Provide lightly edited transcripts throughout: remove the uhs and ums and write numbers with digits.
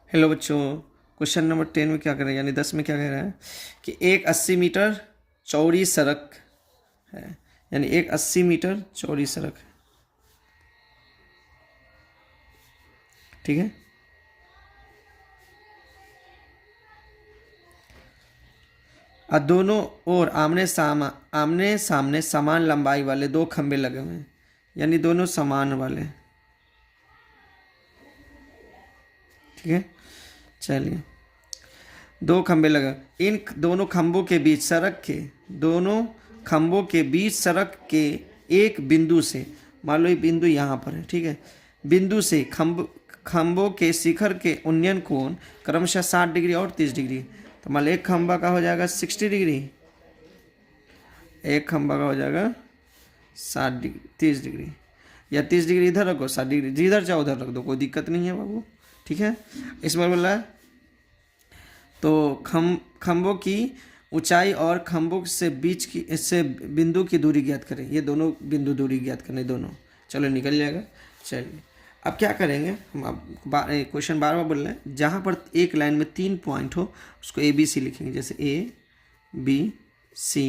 Hello बच्चों। Question number 10 में क्या कर रहे हैं, यानी 10 में क्या कह रहा है कि एक 80 मीटर चौड़ी सड़क है, यानी एक 80 मीटर चौड़ी सड़क है। ठीक है। और दोनों ओर आमने सामने समान लंबाई वाले दो खंबे लगे हुए हैं, यानी दोनों समान वाले। ठीक है। चलिए, दो खंबे लगे, इन दोनों खंभों के बीच सड़क के एक बिंदु से, मान लो ये बिंदु यहाँ पर है। ठीक है। बिंदु से खंभों के शिखर के उन्नयन कोण क्रमशः 60 डिग्री और 30 डिग्री। तो मान लो एक खंभा का हो जाएगा 60 डिग्री, एक खंभा का हो जाएगा 60 डिग्री 30 डिग्री, या 30 डिग्री इधर रखो, 60 डिग्री जिधर चाहो उधर रख दो, कोई दिक्कत नहीं है बाबू। ठीक है। इसमें बोला है तो खंभों की ऊंचाई और खंभों से बिंदु की दूरी ज्ञात करें। ये दोनों बिंदु दूरी ज्ञात करने दोनों। चलो निकल जाएगा। चलिए अब क्या करेंगे हम, अब क्वेश्चन बार बार बोल रहे हैं, जहाँ पर एक लाइन में 3 पॉइंट हो उसको ए बी सी लिखेंगे। जैसे ए बी सी,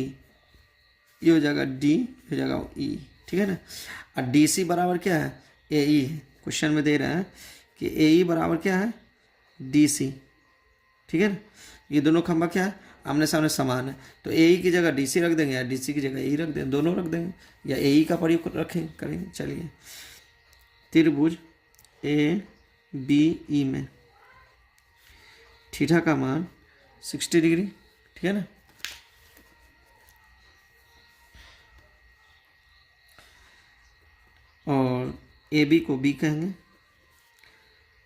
ये हो जाएगा डी, हो जाएगा ई। ठीक है ना। और डी सी बराबर क्या है, ए ई है। क्वेश्चन में दे रहा है कि ए ई बराबर क्या है, डी सी। ठीक है ना। ये दोनों खंभा क्या है, आमने सामने समान है, तो ए की जगह डी सी रख देंगे या डी सी की जगह ए रख देंगे, दोनों रख देंगे, या ए का प्रयोग रखें करेंगे। चलिए, त्रिभुज ए बी ई में थीटा का मान 60 डिग्री। ठीक है ना। और ए बी को बी कहेंगे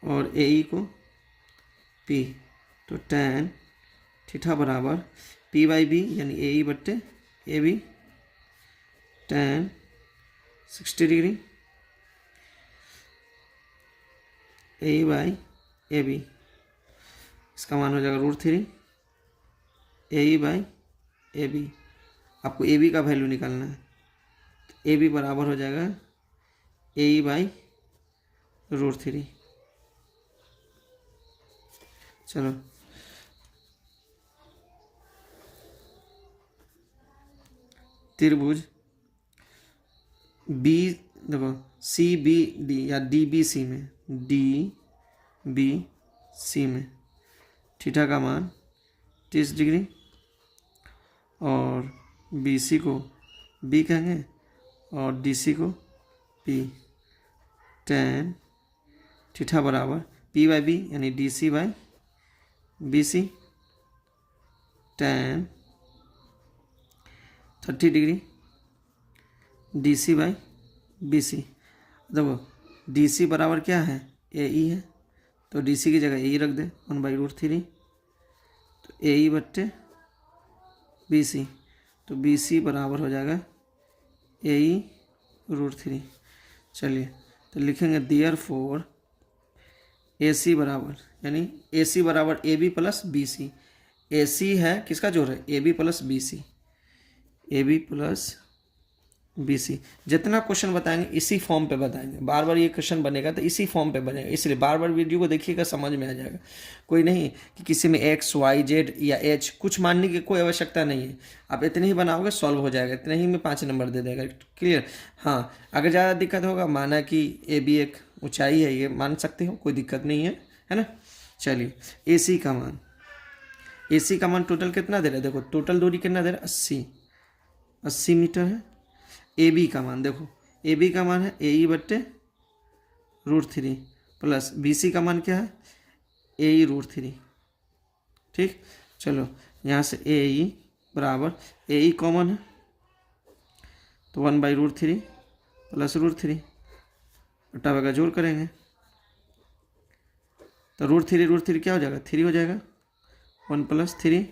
और ए ई को पी। तो tan थीटा बराबर पी बाई बी, यानी ए ई बट्टे A B, tan 60 degree A E by A B, इसका मान हो जाएगा √3 ए ई बाई ए बी। आपको ए बी का वैल्यू निकालना है, तो ए बी बराबर हो जाएगा ए ई बाई √3। चलो, त्रिभुज बी, देखो सी बी डी या डी बी सी में, डी बी सी में थीटा का मान 30 डिग्री और बी सी को बी कहेंगे और डी सी को पी। tan थीटा बराबर पी बाई बी, यानी D C by B C, tan 30 degree D C by B C. देखो डी सी बराबर क्या है, ए ई है, तो डी सी की जगह ए ई रख दे, 1/√3, तो ए ई बट्टे बी सी, तो बी सी बराबर हो जाएगा ए ई √3। चलिए, तो लिखेंगे दियर फोर ए सी बराबर, यानी ए सी बराबर A B plus B C. A C है किसका जोड़ है, A B plus B C, A B plus B C. जितना क्वेश्चन बताएंगे इसी फॉर्म पे बताएंगे, बार बार ये क्वेश्चन बनेगा तो इसी फॉर्म पे बनेगा, इसलिए बार बार वीडियो को देखिएगा, समझ में आ जाएगा। कोई नहीं कि किसी में एक्स वाई जेड या एच कुछ मानने की कोई आवश्यकता नहीं है, आप इतने ही बनाओगे सॉल्व हो जाएगा, इतने ही में 5 नंबर दे देगा। क्लियर। हाँ, अगर ज़्यादा दिक्कत होगा, माना कि ए बी एक ऊंचाई है, ये मान सकते हो, कोई दिक्कत नहीं है ना। चलिए, ए सी का मान, ए सी का मान टोटल कितना दे रहा है, देखो टोटल दूरी कितना दे रहा है, 80 मीटर है। ए बी का मान देखो, ए बी का मान है ए ई बट्टे √3 प्लस बी सी का मान क्या है, ए ई √3। ठीक। चलो, यहाँ से ए ई बराबर, ए ई कॉमन है तो 1/√3 प्लस √3, बटा बगा जोड़ करेंगे तो √3 क्या हो जाएगा, 3 हो जाएगा, 1 + 3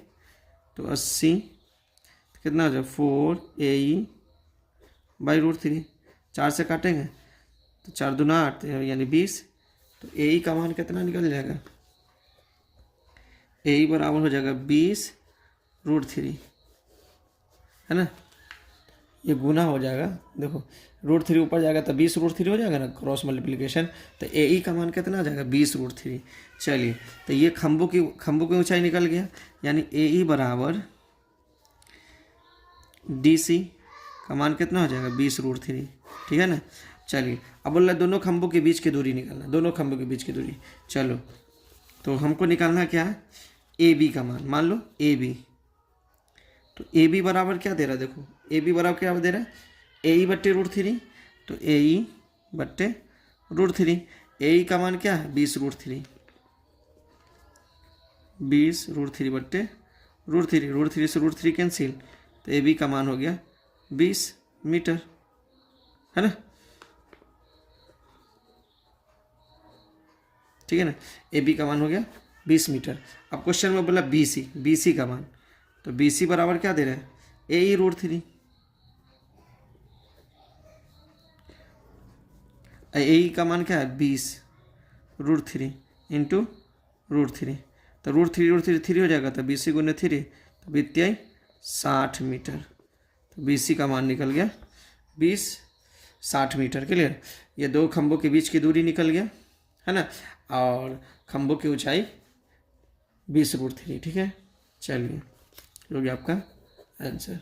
तो 80, तो कितना हो जाएगा 4 ए ई बाई √3। 4 से काटेंगे तो 4 दूना 8, यानी 20, तो ए ई का मान कितना निकल जाएगा, ए ई बराबर हो जाएगा 20 √3, है ना। ये गुना हो जाएगा, देखो √3 ऊपर जाएगा तो 20√3 हो जाएगा ना, क्रॉस मल्टीप्लिकेशन। तो ए ई का मान कितना आ जाएगा 20√3। चलिए तो ये खंभों की ऊंचाई निकल गया, यानी ए ई बराबर डी सी का मान कितना हो जाएगा 20√3, ठीक है ना। चलिए अब बोल रहा है दोनों खंभों के बीच की दूरी निकालना, दोनों खंभों के बीच की दूरी। चलो तो हमको निकालना क्या है, ए बी का मान, मान लो ए बी। तो ए बी बराबर क्या दे रहा है, देखो ए बी बराबर क्या दे रहा है, ए ई बट्टे √3। तो ए ई बट्टे √3, ए ई का मान क्या है 20√3, 20√3 बट्टे √3 से √3 कैंसिल, तो ए बी का मान हो गया 20 मीटर, है ना, ठीक है ना। ए बी का मान हो गया 20 मीटर। अब क्वेश्चन में बोला बी सी का मान, तो बी सी बराबर क्या दे रहा है ए ई √3, ए ई का मान क्या है 20√3 इंटू √3, तो √3 3 हो जाएगा, तो 20 गुने 3 तो 60 मीटर। तो बी सी का मान निकल गया 60 मीटर। क्लियर, ये दो खंभों के बीच की दूरी निकल गया, है ना, और खंभों की ऊंचाई 20√3, ठीक है। चलिए हो गया आपका आंसर।